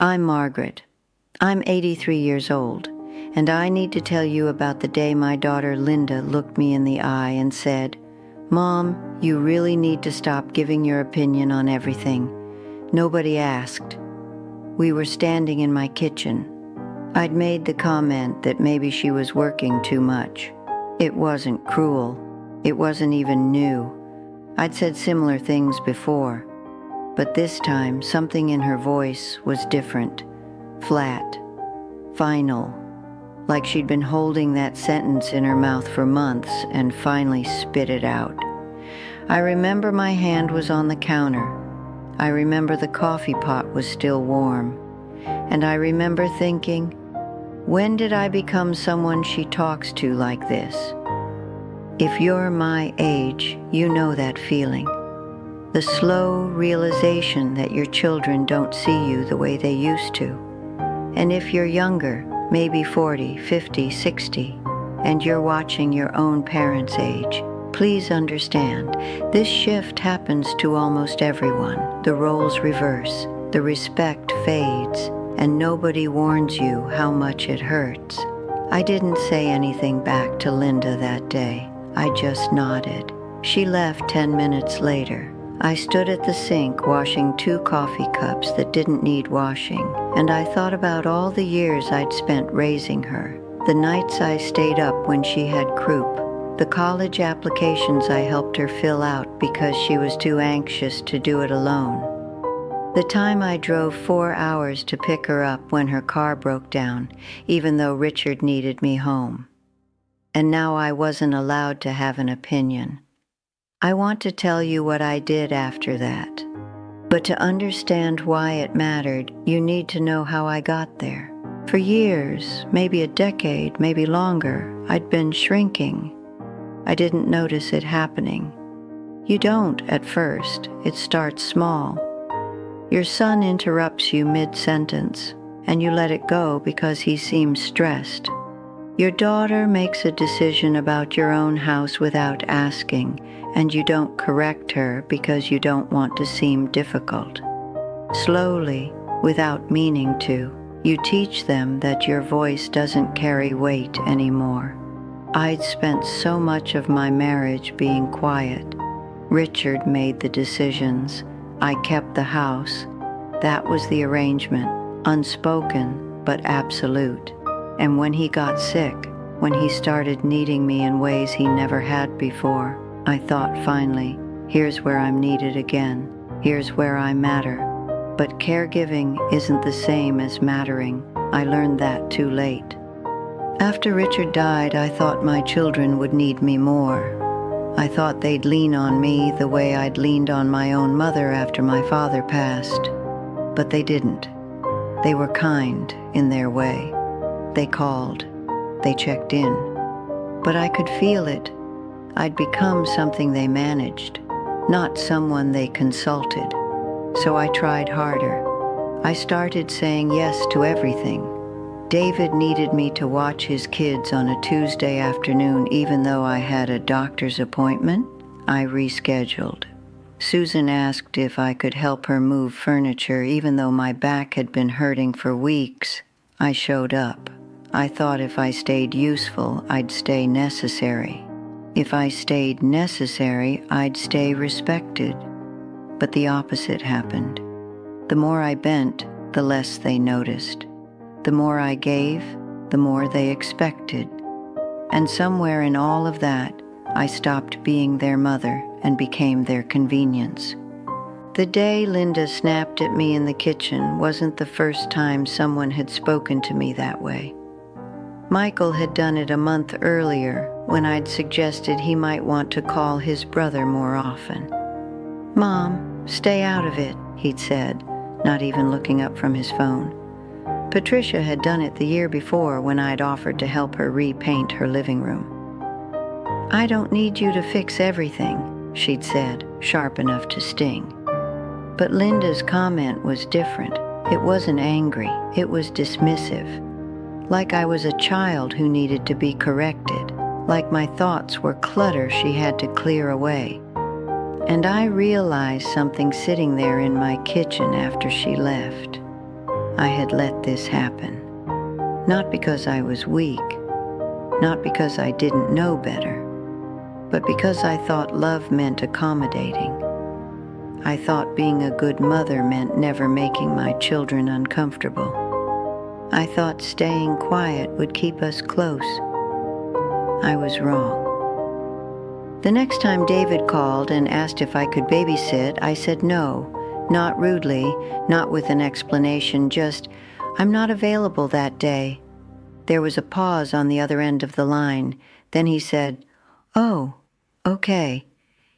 I'm Margaret. I'm 83 years old, and I need to tell you about the day my daughter Linda looked me in the eye and said, "Mom, you really need to stop giving your opinion on everything. Nobody asked." We were standing in my kitchen. I'd made the comment that maybe she was working too much. It wasn't cruel. It wasn't even new. I'd said similar things before. But this time, something in her voice was different. Flat. Final. Like she'd been holding that sentence in her mouth for months and finally spit it out. I remember my hand was on the counter. I remember the coffee pot was still warm. And I remember thinking, when did I become someone she talks to like this? If you're my age, you know that feeling. The slow realization that your children don't see you the way they used to. And if you're younger, maybe 40, 50, 60, and you're watching your own parents' age, please understand, this shift happens to almost everyone. The roles reverse, the respect fades, and nobody warns you how much it hurts. I didn't say anything back to Linda that day. I just nodded. She left 10 minutes later. I stood at the sink washing 2 coffee cups that didn't need washing, and I thought about all the years I'd spent raising her, the nights I stayed up when she had croup, the college applications I helped her fill out because she was too anxious to do it alone, the time I drove 4 hours to pick her up when her car broke down, even though Richard needed me home. And now I wasn't allowed to have an opinion. I want to tell you what I did after that. But to understand why it mattered, you need to know how I got there. For years, maybe a decade, maybe longer, I'd been shrinking. I didn't notice it happening. You don't at first. It starts small. Your son interrupts you mid-sentence, and you let it go because he seems stressed. Your daughter makes a decision about your own house without asking, and you don't correct her because you don't want to seem difficult. Slowly, without meaning to, you teach them that your voice doesn't carry weight anymore. I'd spent so much of my marriage being quiet. Richard made the decisions. I kept the house. That was the arrangement, unspoken but absolute. And when he got sick, when he started needing me in ways he never had before, I thought finally, here's where I'm needed again. Here's where I matter. But caregiving isn't the same as mattering. I learned that too late. After Richard died, I thought my children would need me more. I thought they'd lean on me the way I'd leaned on my own mother after my father passed. But they didn't. They were kind in their way. They called. They checked in. But I could feel it. I'd become something they managed, not someone they consulted. So I tried harder. I started saying yes to everything. David needed me to watch his kids on a Tuesday afternoon even though I had a doctor's appointment. I rescheduled. Susan asked if I could help her move furniture even though my back had been hurting for weeks. I showed up. I thought if I stayed useful, I'd stay necessary. If I stayed necessary, I'd stay respected. But the opposite happened. The more I bent, the less they noticed. The more I gave, the more they expected. And somewhere in all of that, I stopped being their mother and became their convenience. The day Linda snapped at me in the kitchen wasn't the first time someone had spoken to me that way. Michael had done it a month earlier when I'd suggested he might want to call his brother more often. "Mom, stay out of it," he'd said, not even looking up from his phone. Patricia had done it the year before when I'd offered to help her repaint her living room. "I don't need you to fix everything," she'd said, sharp enough to sting. But Linda's comment was different. It wasn't angry, it was dismissive. Like I was a child who needed to be corrected, like my thoughts were clutter she had to clear away. And I realized something sitting there in my kitchen after she left. I had let this happen. Not because I was weak, not because I didn't know better, but because I thought love meant accommodating. I thought being a good mother meant never making my children uncomfortable. I thought staying quiet would keep us close. I was wrong. The next time David called and asked if I could babysit, I said no, not rudely, not with an explanation, just, "I'm not available that day." There was a pause on the other end of the line. Then he said, "Oh, okay."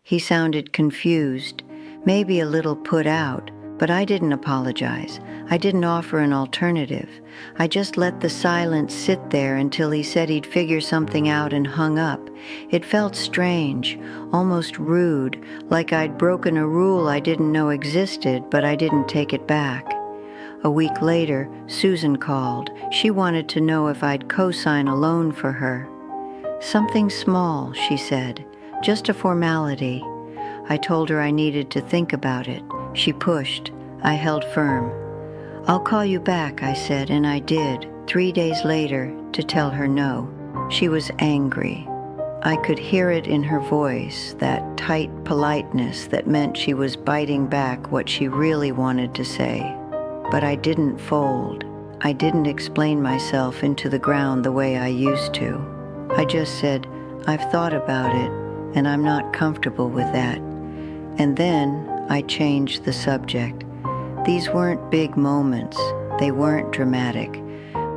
He sounded confused, maybe a little put out, but I didn't apologize. I didn't offer an alternative. I just let the silence sit there until he said he'd figure something out and hung up. It felt strange, almost rude, like I'd broken a rule I didn't know existed, but I didn't take it back. A week later, Susan called. She wanted to know if I'd co-sign a loan for her. "Something small," she said, "just a formality." I told her I needed to think about it. She pushed. I held firm. "I'll call you back," I said, and I did, 3 days later, to tell her no. She was angry. I could hear it in her voice, that tight politeness that meant she was biting back what she really wanted to say. But I didn't fold. I didn't explain myself into the ground the way I used to. I just said, "I've thought about it, and I'm not comfortable with that." And then I changed the subject. These weren't big moments. They weren't dramatic.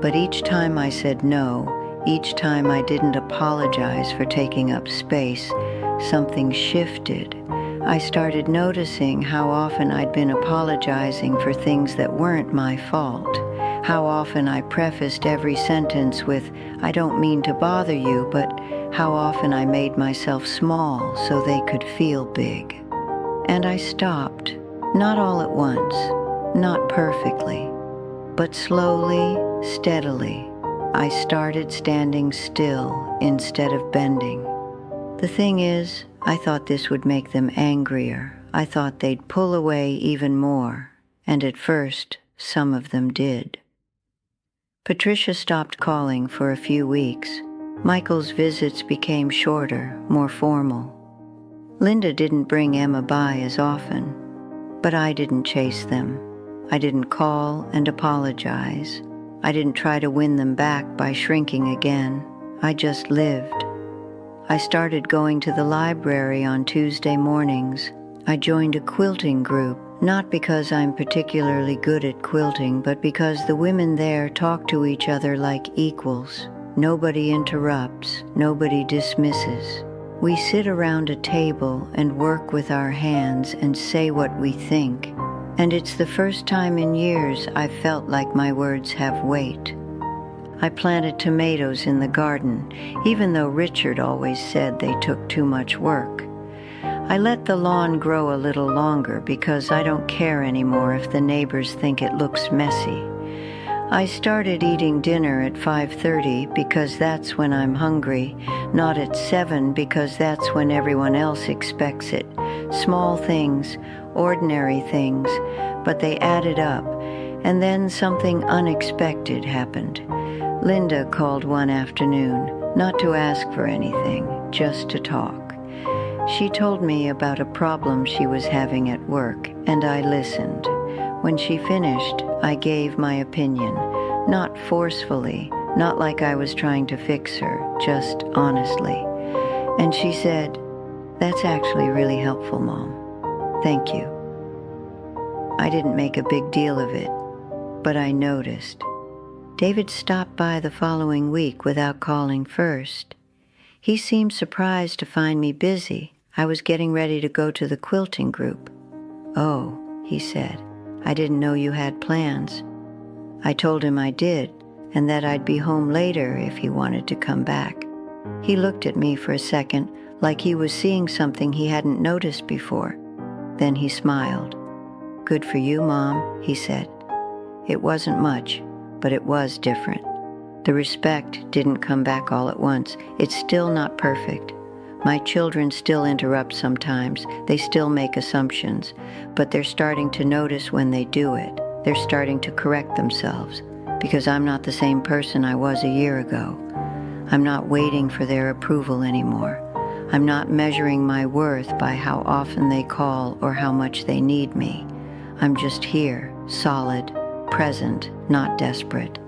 But each time I said no, each time I didn't apologize for taking up space, something shifted. I started noticing how often I'd been apologizing for things that weren't my fault. How often I prefaced every sentence with, "I don't mean to bother you," but how often I made myself small so they could feel big. And I stopped, not all at once, not perfectly, but slowly, steadily. I started standing still instead of bending. The thing is, I thought this would make them angrier. I thought they'd pull away even more, and at first, some of them did. Patricia stopped calling for a few weeks. Michael's visits became shorter, more formal. Linda didn't bring Emma by as often, but I didn't chase them. I didn't call and apologize. I didn't try to win them back by shrinking again. I just lived. I started going to the library on Tuesday mornings. I joined a quilting group, not because I'm particularly good at quilting, but because the women there talk to each other like equals. Nobody interrupts, nobody dismisses. We sit around a table and work with our hands and say what we think. And it's the first time in years I've felt like my words have weight. I planted tomatoes in the garden, even though Richard always said they took too much work. I let the lawn grow a little longer because I don't care anymore if the neighbors think it looks messy. I started eating dinner at 5:30 because that's when I'm hungry, not at 7 because that's when everyone else expects it. Small things, ordinary things, but they added up, and then something unexpected happened. Linda called one afternoon, not to ask for anything, just to talk. She told me about a problem she was having at work, and I listened. When she finished, I gave my opinion, not forcefully, not like I was trying to fix her, just honestly. And she said, "That's actually really helpful, Mom. Thank you." I didn't make a big deal of it, but I noticed. David stopped by the following week without calling first. He seemed surprised to find me busy. I was getting ready to go to the quilting group. "Oh," he said, "I didn't know you had plans." I told him I did, and that I'd be home later if he wanted to come back. He looked at me for a second, like he was seeing something he hadn't noticed before. Then he smiled. "Good for you, Mom," he said. It wasn't much, but it was different. The respect didn't come back all at once. It's still not perfect. My children still interrupt sometimes. They still make assumptions, but they're starting to notice when they do it. They're starting to correct themselves, because I'm not the same person I was a year ago. I'm not waiting for their approval anymore. I'm not measuring my worth by how often they call or how much they need me. I'm just here, solid, present, not desperate.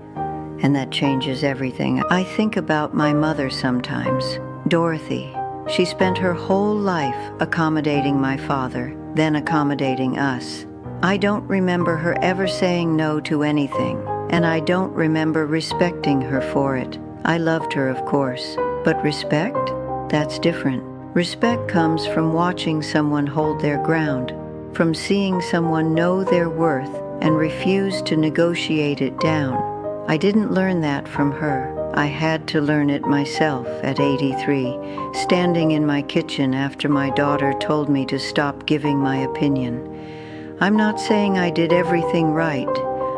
And that changes everything. I think about my mother sometimes, Dorothy. She spent her whole life accommodating my father, then accommodating us. I don't remember her ever saying no to anything, and I don't remember respecting her for it. I loved her, of course, but respect? That's different. Respect comes from watching someone hold their ground, from seeing someone know their worth and refuse to negotiate it down. I didn't learn that from her. I had to learn it myself at 83, standing in my kitchen after my daughter told me to stop giving my opinion. I'm not saying I did everything right.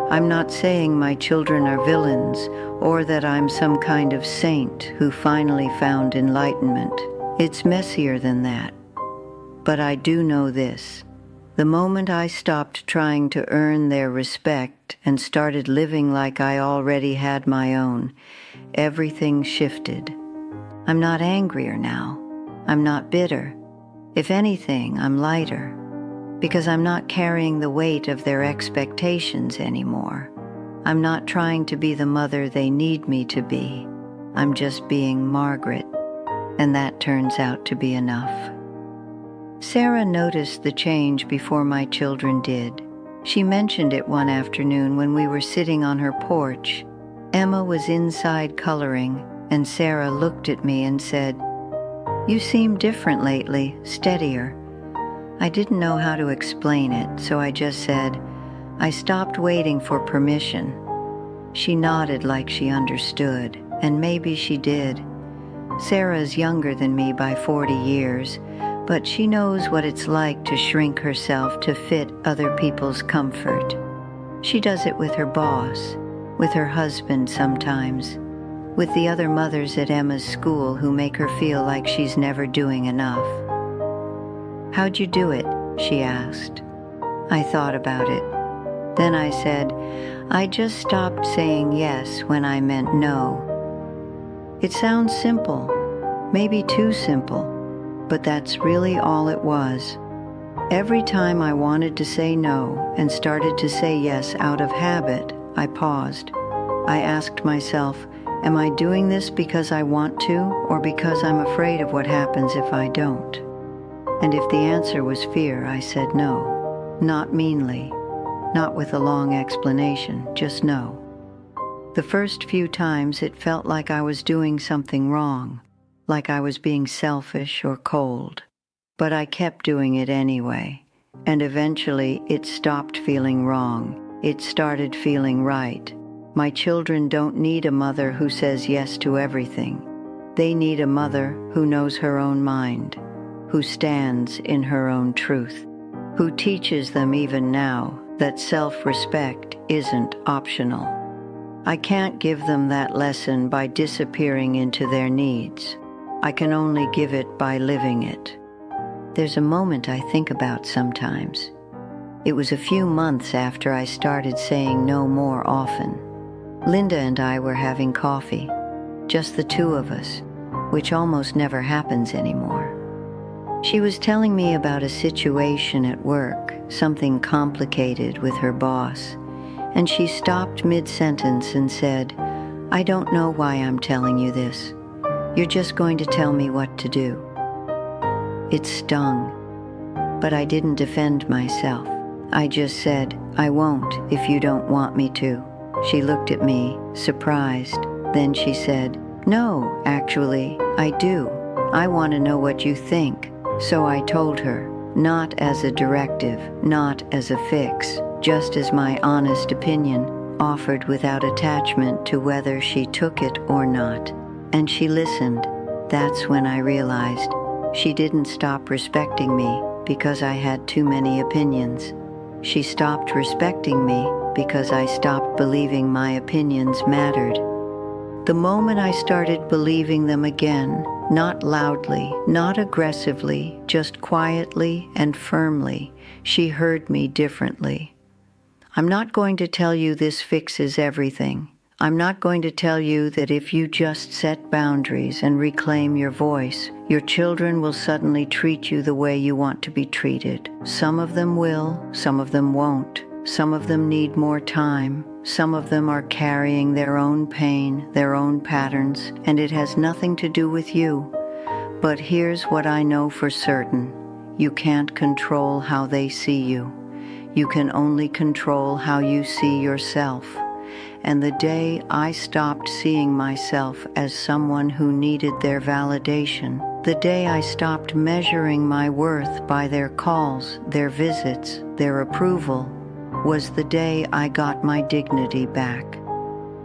I'm not saying my children are villains or that I'm some kind of saint who finally found enlightenment. It's messier than that. But I do know this. The moment I stopped trying to earn their respect and started living like I already had my own, everything shifted. I'm not angrier now. I'm not bitter. If anything, I'm lighter, because I'm not carrying the weight of their expectations anymore. I'm not trying to be the mother they need me to be. I'm just being Margaret, and that turns out to be enough. Sarah noticed the change before my children did. She mentioned it one afternoon when we were sitting on her porch. Emma was inside coloring, and Sarah looked at me and said, "You seem different lately, steadier." I didn't know how to explain it, so I just said, "I stopped waiting for permission." She nodded like she understood, and maybe she did. Sarah's younger than me by 40 years, but she knows what it's like to shrink herself to fit other people's comfort. She does it with her boss, with her husband sometimes, with the other mothers at Emma's school who make her feel like she's never doing enough. "How'd you do it?" she asked. I thought about it. Then I said, "I just stopped saying yes when I meant no." It sounds simple, maybe too simple, but that's really all it was. Every time I wanted to say no and started to say yes out of habit, I paused. I asked myself, am I doing this because I want to, or because I'm afraid of what happens if I don't? And if the answer was fear, I said no. Not meanly, not with a long explanation, just no. The first few times it felt like I was doing something wrong, like I was being selfish or cold. But I kept doing it anyway, and eventually it stopped feeling wrong. It started feeling right. My children don't need a mother who says yes to everything. They need a mother who knows her own mind, who stands in her own truth, who teaches them even now that self-respect isn't optional. I can't give them that lesson by disappearing into their needs. I can only give it by living it. There's a moment I think about sometimes. It was a few months after I started saying no more often. Linda and I were having coffee, just the two of us, which almost never happens anymore. She was telling me about a situation at work, something complicated with her boss, and she stopped mid-sentence and said, "I don't know why I'm telling you this. You're just going to tell me what to do." It stung, but I didn't defend myself. I just said, "I won't if you don't want me to." She looked at me, surprised. Then she said, "No, actually, I do. I want to know what you think." So I told her, not as a directive, not as a fix, just as my honest opinion, offered without attachment to whether she took it or not. And she listened. That's when I realized she didn't stop respecting me because I had too many opinions. She stopped respecting me because I stopped believing my opinions mattered. The moment I started believing them again, not loudly, not aggressively, just quietly and firmly, she heard me differently. I'm not going to tell you this fixes everything. I'm not going to tell you that if you just set boundaries and reclaim your voice, your children will suddenly treat you the way you want to be treated. Some of them will, some of them won't. Some of them need more time. Some of them are carrying their own pain, their own patterns, and it has nothing to do with you. But here's what I know for certain. You can't control how they see you. You can only control how you see yourself. And the day I stopped seeing myself as someone who needed their validation, the day I stopped measuring my worth by their calls, their visits, their approval, was the day I got my dignity back.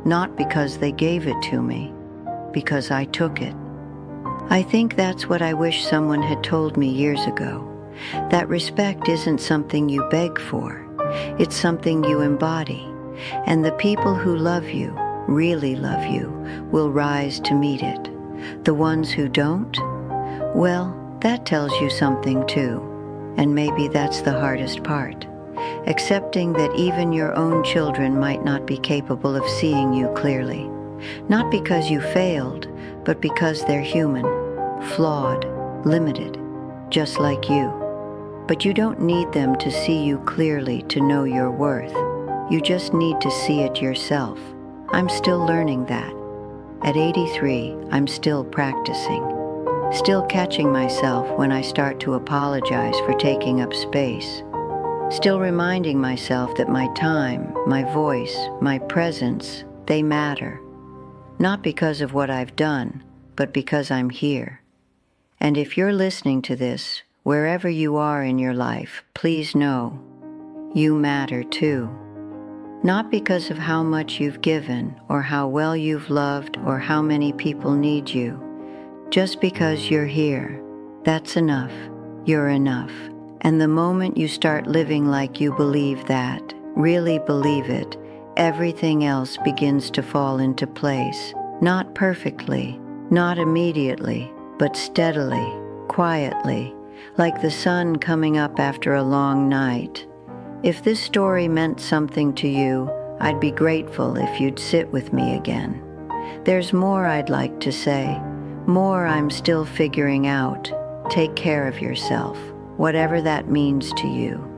Not because they gave it to me, because I took it. I think that's what I wish someone had told me years ago. That respect isn't something you beg for. It's something you embody. And the people who love you, really love you, will rise to meet it. The ones who don't, well, that tells you something too. And maybe that's the hardest part. Accepting that even your own children might not be capable of seeing you clearly. Not because you failed, but because they're human, flawed, limited, just like you. But you don't need them to see you clearly to know your worth. You just need to see it yourself. I'm still learning that. At 83, I'm still practicing. Still catching myself when I start to apologize for taking up space. Still reminding myself that my time, my voice, my presence, they matter. Not because of what I've done, but because I'm here. And if you're listening to this, wherever you are in your life, please know, you matter too. Not because of how much you've given, or how well you've loved, or how many people need you. Just because you're here. That's enough. You're enough. And the moment you start living like you believe that, really believe it, everything else begins to fall into place. Not perfectly, not immediately, but steadily, quietly, like the sun coming up after a long night. If this story meant something to you, I'd be grateful if you'd sit with me again. There's more I'd like to say, more I'm still figuring out. Take care of yourself, whatever that means to you.